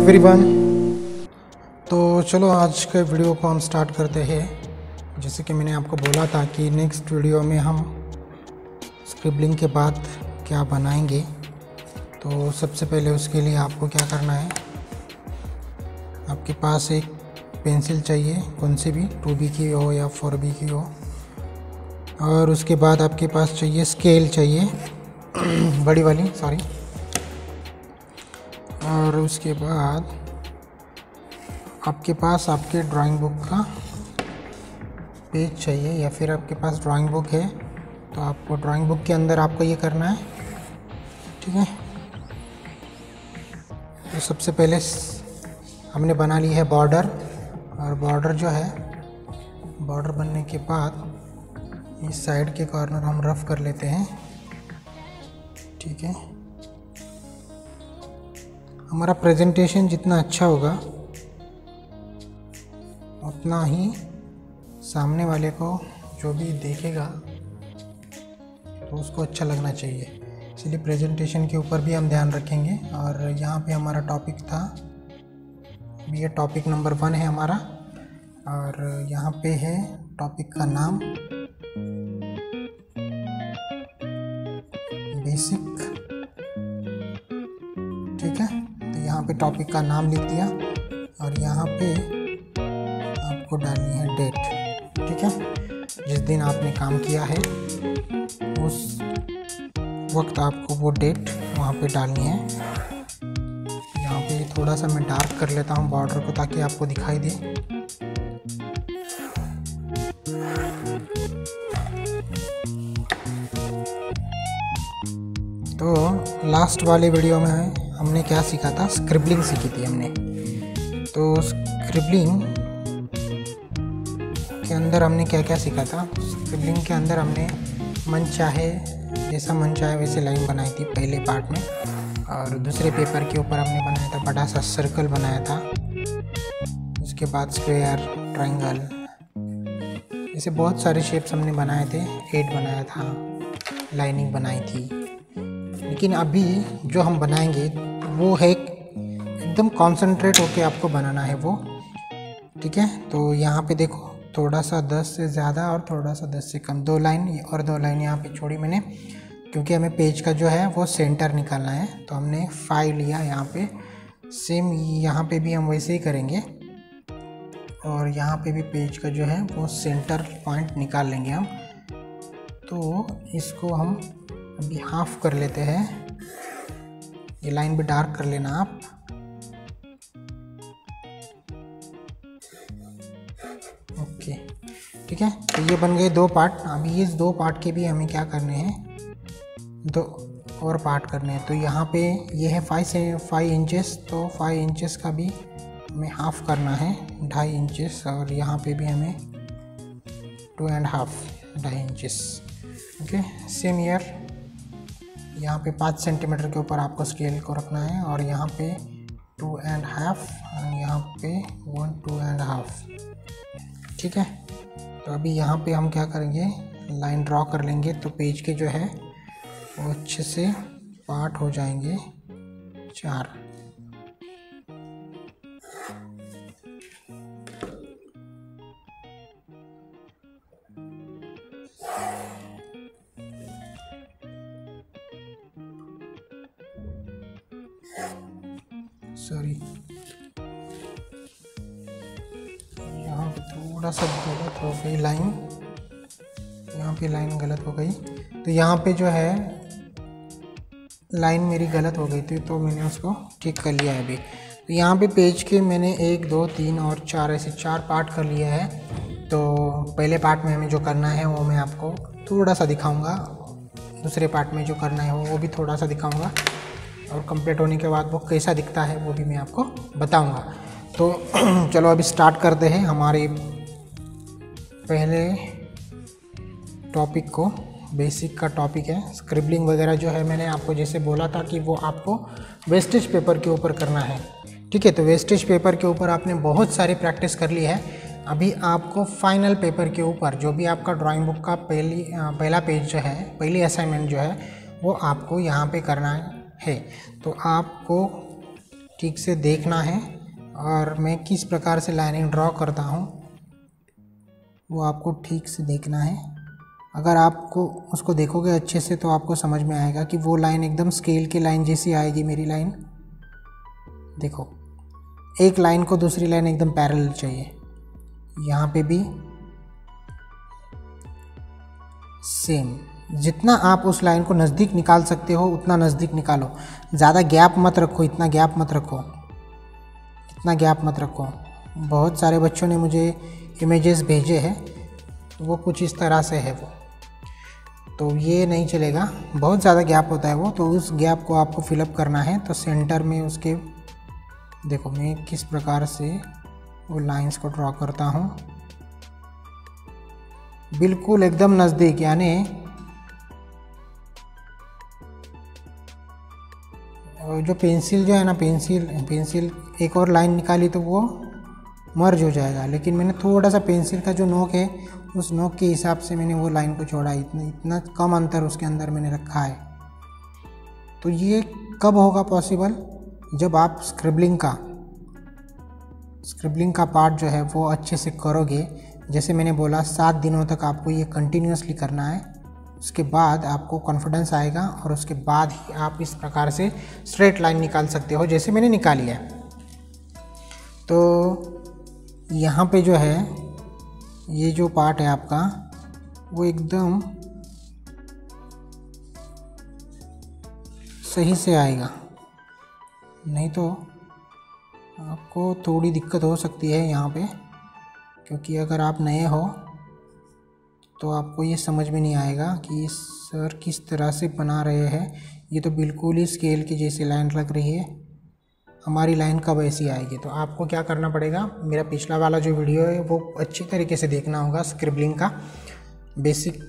Everyone. तो चलो आज के वीडियो को हम स्टार्ट करते हैं। जैसे कि मैंने आपको बोला था कि नेक्स्ट वीडियो में हम स्क्रिबलिंग के बाद क्या बनाएंगे। तो सबसे पहले उसके लिए आपको क्या करना है, आपके पास एक पेंसिल चाहिए, कौन सी भी 2B की हो या 4B की हो। और उसके बाद आपके पास चाहिए स्केल चाहिए बड़ी वाली, सॉरी। और उसके बाद आपके पास आपके ड्राइंग बुक का पेज चाहिए, या फिर आपके पास ड्राइंग बुक है तो आपको ड्राइंग बुक के अंदर आपको ये करना है, ठीक है। तो सबसे पहले हमने बना ली है बॉर्डर, और बॉर्डर जो है, बॉर्डर बनने के बाद इस साइड के कॉर्नर हम रफ कर लेते हैं, ठीक है। हमारा प्रेजेंटेशन जितना अच्छा होगा उतना ही सामने वाले को जो भी देखेगा तो उसको अच्छा लगना चाहिए, इसलिए प्रेजेंटेशन के ऊपर भी हम ध्यान रखेंगे। और यहाँ पे हमारा टॉपिक था, ये टॉपिक नंबर 1 है हमारा, और यहाँ पे है टॉपिक का नाम बेसिक, ठीक है। तो यहाँ पे टॉपिक का नाम लिख दिया, और यहाँ पे आपको डालनी है डेट, ठीक है। जिस दिन आपने काम किया है उस वक्त आपको वो डेट वहाँ पे डालनी है। यहाँ पे थोड़ा सा मैं डार्क कर लेता हूँ बॉर्डर को ताकि आपको दिखाई दे। तो लास्ट वाले वीडियो में हमने क्या सीखा था, स्क्रिबलिंग सीखी थी हमने। तो स्क्रिबलिंग के अंदर हमने क्या क्या सीखा था, स्क्रिबलिंग के अंदर हमने मन चाहे जैसा मन चाहे वैसे लाइन बनाई थी पहले पार्ट में, और दूसरे पेपर के ऊपर हमने बनाया था बड़ा सा सर्कल बनाया था। उसके बाद स्क्वायर, ट्रायंगल, ऐसे बहुत सारे शेप्स हमने बनाए थे, 8 बनाया था, लाइनिंग बनाई थी। लेकिन अभी जो हम बनाएंगे वो है एकदम कॉन्सेंट्रेट होके आपको बनाना है वो, ठीक है। तो यहाँ पे देखो, थोड़ा सा 10 से ज़्यादा और थोड़ा सा 10 से कम, 2 लाइन और 2 लाइन यहाँ पे छोड़ी मैंने, क्योंकि हमें पेज का जो है वो सेंटर निकालना है। तो हमने 5 लिया यहाँ पे। सेम यहाँ पे भी हम वैसे ही करेंगे, और यहाँ पे भी पेज का जो है वो सेंटर पॉइंट निकाल लेंगे हम। तो इसको हम अभी हाफ कर लेते हैं, ये लाइन भी डार्क कर लेना आप। ओके, ठीक है। तो ये बन गए 2 पार्ट। अभी इस 2 पार्ट के भी हमें क्या करने हैं, 2 और पार्ट करने हैं। तो यहाँ पे ये है 5 इंचेस, तो 5 इंचेस का भी हमें हाफ करना है, 2.5 इंचेस। और यहाँ पे भी हमें 2.5 इंचेस, ओके। सेम ईयर यहाँ पे 5 सेंटीमीटर के ऊपर आपको स्केल को रखना है, और यहाँ पे 2.5 और यहाँ पे 2.5, ठीक है। तो अभी यहाँ पे हम क्या करेंगे, लाइन ड्रॉ कर लेंगे, तो पेज के जो है वो अच्छे से पार्ट हो जाएंगे 4। सॉरी, यहाँ पे थोड़ा सा गलत हो गई लाइन, यहाँ पे लाइन गलत हो गई। तो यहाँ पे जो है लाइन मेरी गलत हो गई थी, तो मैंने उसको ठीक कर लिया है अभी। तो यहाँ पे पेज के मैंने 1, 2, 3 और 4 ऐसे 4 पार्ट कर लिया है। तो पहले पार्ट में हमें जो करना है वो मैं आपको थोड़ा सा दिखाऊँगा, दूसरे पार्ट में जो करना है वो भी थोड़ा सा दिखाऊँगा, और कंप्लीट होने के बाद वो कैसा दिखता है वो भी मैं आपको बताऊंगा। तो चलो अभी स्टार्ट करते हैं हमारे पहले टॉपिक को। बेसिक का टॉपिक है स्क्रिबलिंग वगैरह जो है, मैंने आपको जैसे बोला था कि वो आपको वेस्टेज पेपर के ऊपर करना है, ठीक है। तो वेस्टेज पेपर के ऊपर आपने बहुत सारी प्रैक्टिस कर ली है। अभी आपको फाइनल पेपर के ऊपर जो भी आपका ड्राइंग बुक का पहला पेज जो है, पहली असाइनमेंट जो है वो आपको यहाँ पे करना है। तो आपको ठीक से देखना है और मैं किस प्रकार से लाइनिंग ड्रॉ करता हूँ वो आपको ठीक से देखना है। अगर आपको उसको देखोगे अच्छे से तो आपको समझ में आएगा कि वो लाइन एकदम स्केल की लाइन जैसी आएगी। मेरी लाइन देखो, एक लाइन को दूसरी लाइन एकदम पैरेलल चाहिए। यहाँ पे भी सेम, जितना आप उस लाइन को नज़दीक निकाल सकते हो उतना नज़दीक निकालो। ज़्यादा गैप मत रखो, इतना गैप मत रखो, इतना गैप मत रखो। बहुत सारे बच्चों ने मुझे इमेजेस भेजे हैं, तो वो कुछ इस तरह से है वो, तो ये नहीं चलेगा, बहुत ज़्यादा गैप होता है वो। तो उस गैप को आपको फिलअप करना है। तो सेंटर में उसके देखो मैं किस प्रकार से वो लाइंस को ड्रॉ करता हूँ, बिल्कुल एकदम नज़दीक। यानी जो पेंसिल जो है ना, पेंसिल एक और लाइन निकाली तो वो मर्ज हो जाएगा, लेकिन मैंने थोड़ा सा पेंसिल का जो नोक है उस नोक के हिसाब से मैंने वो लाइन को छोड़ा। इतना कम अंतर उसके अंदर मैंने रखा है। तो ये कब होगा पॉसिबल? जब आप स्क्रिबलिंग का पार्ट जो है वो अच्छे से करोगे। जैसे मैंने बोला 7 दिनों तक आपको ये कंटिन्यूसली करना है। उसके बाद आपको कॉन्फिडेंस आएगा और उसके बाद ही आप इस प्रकार से स्ट्रेट लाइन निकाल सकते हो जैसे मैंने निकाली है। तो यहाँ पे जो है ये जो पार्ट है आपका वो एकदम सही से आएगा, नहीं तो आपको थोड़ी दिक्कत हो सकती है यहाँ पे, क्योंकि अगर आप नए हो तो आपको ये समझ में नहीं आएगा कि सर किस तरह से बना रहे हैं। ये तो बिल्कुल ही स्केल की जैसी लाइन लग रही है, हमारी लाइन कब ऐसी आएगी। तो आपको क्या करना पड़ेगा, मेरा पिछला वाला जो वीडियो है वो अच्छी तरीके से देखना होगा। स्क्रिबलिंग का बेसिक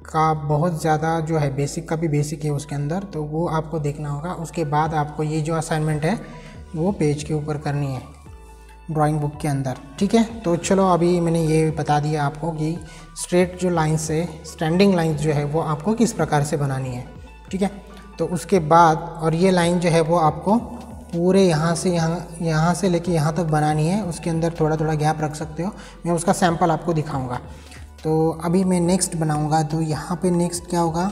का बहुत ज़्यादा जो है, बेसिक का भी बेसिक है उसके अंदर, तो वो आपको देखना होगा। उसके बाद आपको ये जो असाइनमेंट है वो पेज के ऊपर करनी है ड्राइंग बुक के अंदर, ठीक है। तो चलो अभी मैंने ये बता दिया आपको कि स्ट्रेट जो लाइन्स है, स्टैंडिंग लाइन्स जो है वो आपको किस प्रकार से बनानी है, ठीक है। तो उसके बाद और ये लाइन जो है वो आपको पूरे यहाँ से लेके यहाँ तक बनानी है। उसके अंदर थोड़ा थोड़ा गैप रख सकते हो, मैं उसका सैंपल आपको दिखाऊंगा। तो अभी मैं नेक्स्ट बनाऊंगा। तो यहाँ पे नेक्स्ट क्या होगा,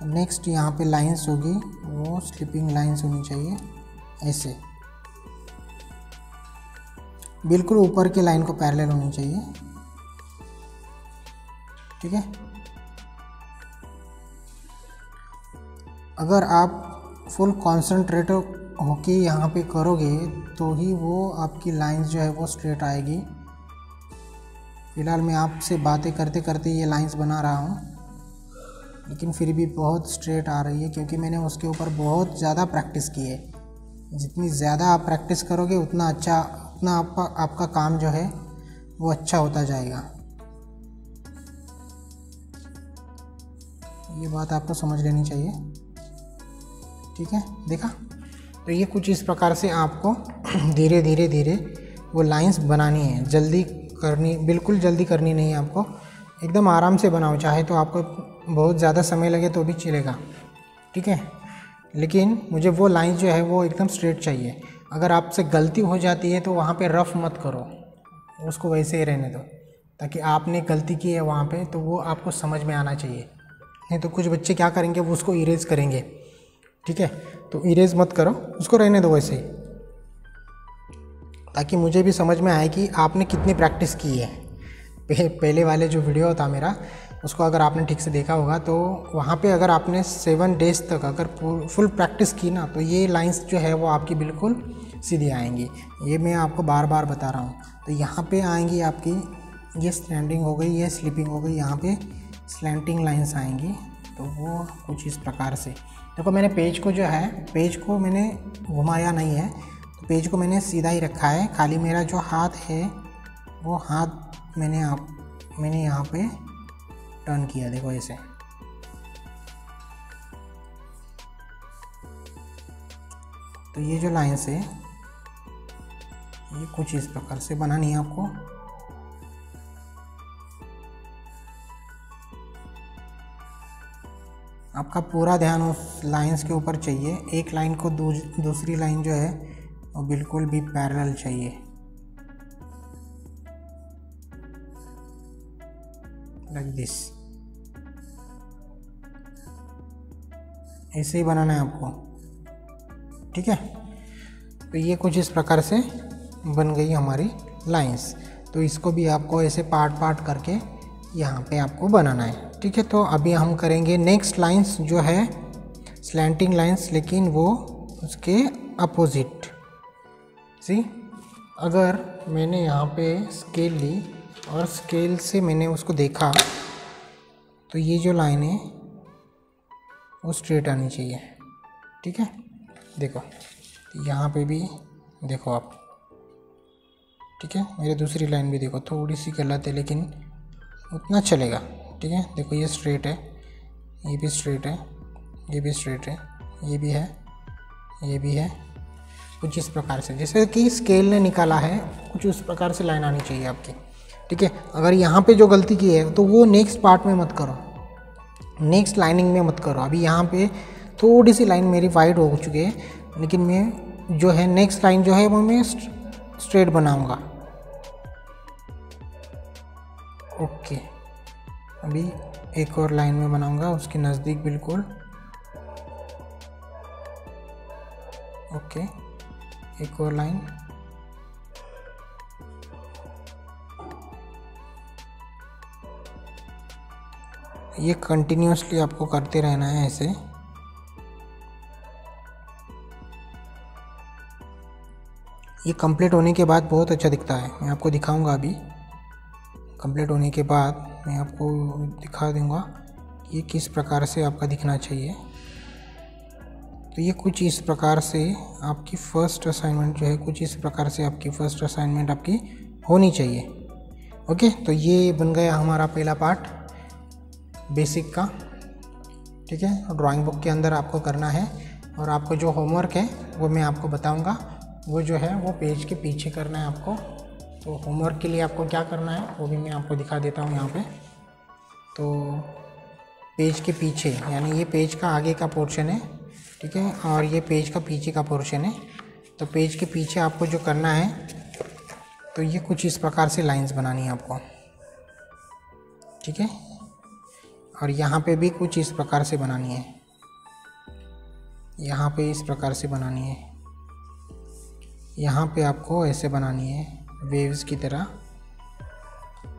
नेक्स्ट यहाँ पे लाइंस होगी, वो स्लिपिंग लाइंस होनी चाहिए ऐसे, बिल्कुल ऊपर की लाइन को पैरेलल होनी चाहिए, ठीक है। अगर आप फुल कॉन्सेंट्रेट होके यहाँ पे करोगे तो ही वो आपकी लाइंस जो है वो स्ट्रेट आएगी। फ़िलहाल मैं आपसे बातें करते करते ये लाइंस बना रहा हूँ, लेकिन फिर भी बहुत स्ट्रेट आ रही है क्योंकि मैंने उसके ऊपर बहुत ज़्यादा प्रैक्टिस की है। जितनी ज़्यादा आप प्रैक्टिस करोगे उतना अच्छा, उतना आपका काम जो है वो अच्छा होता जाएगा। ये बात आपको समझ लेनी चाहिए, ठीक है। देखा, तो ये कुछ इस प्रकार से आपको धीरे धीरे वो लाइंस बनानी है। जल्दी करनी, बिल्कुल जल्दी करनी नहीं है आपको, एकदम आराम से बनाओ। चाहे तो आपको बहुत ज़्यादा समय लगे तो भी चलेगा, ठीक है, लेकिन मुझे वो लाइंस जो है वो एकदम स्ट्रेट चाहिए। अगर आपसे गलती हो जाती है तो वहाँ पे रफ़ मत करो, उसको वैसे ही रहने दो, ताकि आपने गलती की है वहाँ पे तो वो आपको समझ में आना चाहिए। नहीं तो कुछ बच्चे क्या करेंगे, वो उसको इरेज करेंगे, ठीक है। तो इरेज मत करो, उसको रहने दो वैसे ही, ताकि मुझे भी समझ में आए कि आपने कितनी प्रैक्टिस की है। पहले वाले जो वीडियो था मेरा, उसको अगर आपने ठीक से देखा होगा तो वहाँ पे अगर आपने 7 डेज़ तक अगर फुल प्रैक्टिस की ना, तो ये लाइंस जो है वो आपकी बिल्कुल सीधी आएंगी। ये मैं आपको बार बार बता रहा हूँ। तो यहाँ पे आएंगी आपकी, ये स्टैंडिंग हो गई, ये स्लीपिंग हो गई, यहाँ पे स्लैंटिंग लाइंस आएंगी। तो वो कुछ इस प्रकार से देखो, मैंने पेज को जो है, पेज को मैंने घुमाया नहीं है, तो पेज को मैंने सीधा ही रखा है। खाली मेरा जो हाथ है वो हाथ मैंने यहाँ पे टर्न किया, देखो ऐसे। तो ये जो लाइंस है ये कुछ इस प्रकार से बनानी है आपको। आपका पूरा ध्यान उस लाइंस के ऊपर चाहिए। एक लाइन को दूसरी लाइन जो है वो बिल्कुल भी पैरेलल चाहिए। लाइक दिस, ऐसे ही बनाना है आपको, ठीक है। तो ये कुछ इस प्रकार से बन गई हमारी लाइंस। तो इसको भी आपको ऐसे पार्ट पार्ट करके यहाँ पे आपको बनाना है, ठीक है। तो अभी हम करेंगे नेक्स्ट लाइंस जो है स्लैंटिंग लाइंस, लेकिन वो उसके अपोजिट। सी, अगर मैंने यहाँ पे स्केल ली और स्केल से मैंने उसको देखा तो ये जो लाइन है वो स्ट्रेट आनी चाहिए, ठीक है। देखो यहाँ पे भी देखो आप, ठीक है। मेरी दूसरी लाइन भी देखो, थोड़ी सी गलत है लेकिन उतना चलेगा, ठीक है। देखो ये स्ट्रेट है, ये भी स्ट्रेट है, ये भी स्ट्रेट है, ये भी है, ये भी है। कुछ इस प्रकार से जैसे कि स्केल ने निकाला है, कुछ उस प्रकार से लाइन आनी चाहिए आपकी, ठीक है। अगर यहाँ पे जो गलती की है तो वो नेक्स्ट पार्ट में मत करो, नेक्स्ट लाइनिंग में मत करो। अभी यहाँ पे थोड़ी सी लाइन मेरी वाइड हो चुकी है, लेकिन मैं जो है नेक्स्ट लाइन जो है वो मैं स्ट्रेट बनाऊँगा। ओके, अभी एक और लाइन में बनाऊंगा उसके नज़दीक बिल्कुल। ओके, एक और लाइन। ये कंटिन्यूसली आपको करते रहना है ऐसे। ये कंप्लीट होने के बाद बहुत अच्छा दिखता है, मैं आपको दिखाऊंगा। अभी कंप्लीट होने के बाद मैं आपको दिखा दूंगा कि ये किस प्रकार से आपका दिखना चाहिए। तो ये कुछ इस प्रकार से आपकी फ़र्स्ट असाइनमेंट जो है, कुछ इस प्रकार से आपकी फ़र्स्ट असाइनमेंट आपकी होनी चाहिए। ओके, तो ये बन गया हमारा पहला पार्ट बेसिक का, ठीक है। ड्राइंग बुक के अंदर आपको करना है, और आपको जो होमवर्क है वो मैं आपको बताऊँगा, वो जो है वो पेज के पीछे करना है आपको। तो होमवर्क के लिए आपको क्या करना है वो भी मैं आपको दिखा देता हूँ यहाँ पे। तो पेज के पीछे, यानी ये पेज का आगे का पोर्शन है, ठीक है, और ये पेज का पीछे का पोर्शन है। तो पेज के पीछे आपको जो करना है, तो ये कुछ इस प्रकार से लाइंस बनानी है आपको, ठीक है। और यहाँ पे भी कुछ इस प्रकार से बनानी है, यहाँ पे इस प्रकार से बनानी है, यहाँ पे आपको ऐसे बनानी है वेव्स की तरह।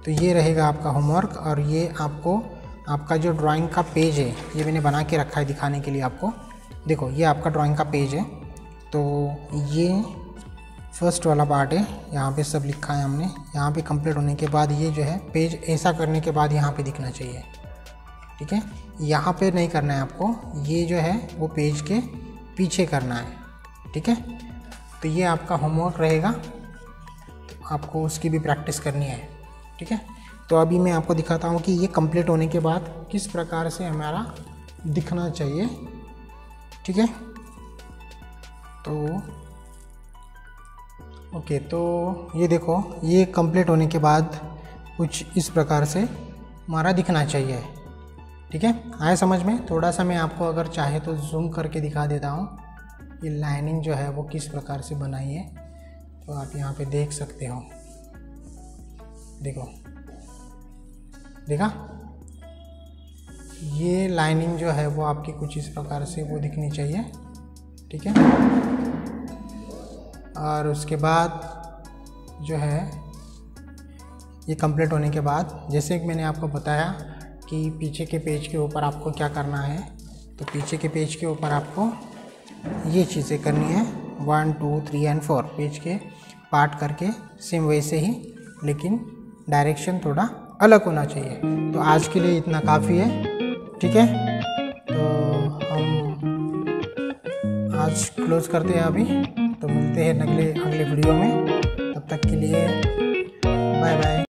तो ये रहेगा आपका होमवर्क। और ये आपको आपका जो ड्राइंग का पेज है ये मैंने बना के रखा है दिखाने के लिए आपको। देखो ये आपका ड्राइंग का पेज है। तो ये फर्स्ट वाला पार्ट है, यहाँ पे सब लिखा है हमने। यहाँ पे कंप्लीट होने के बाद ये जो है पेज ऐसा करने के बाद यहाँ पे दिखना चाहिए, ठीक है। यहाँ पे नहीं करना है आपको, ये जो है वो पेज के पीछे करना है, ठीक है। तो ये आपका होमवर्क रहेगा, आपको उसकी भी प्रैक्टिस करनी है, ठीक है। तो अभी मैं आपको दिखाता हूँ कि ये कंप्लीट होने के बाद किस प्रकार से हमारा दिखना चाहिए, ठीक है। तो ओके, तो ये देखो ये कंप्लीट होने के बाद कुछ इस प्रकार से हमारा दिखना चाहिए, ठीक है। आए समझ में? थोड़ा सा मैं आपको अगर चाहे तो जूम करके दिखा देता हूँ ये लाइनिंग जो है वो किस प्रकार से बनाई है। तो आप यहाँ पे देख सकते हो, देखो, देखा? ये लाइनिंग जो है वो आपकी कुछ इस प्रकार से वो दिखनी चाहिए, ठीक है। और उसके बाद जो है ये कंप्लीट होने के बाद, जैसे कि मैंने आपको बताया कि पीछे के पेज के ऊपर आपको क्या करना है, तो पीछे के पेज के ऊपर आपको ये चीज़ें करनी है 1 2 3 और 4 पेज के पार्ट करके, सेम वैसे ही, लेकिन डायरेक्शन थोड़ा अलग होना चाहिए। तो आज के लिए इतना काफ़ी है, ठीक है। तो हम आज क्लोज करते हैं अभी, तो मिलते हैं अगले वीडियो में। तब तक के लिए बाय बाय।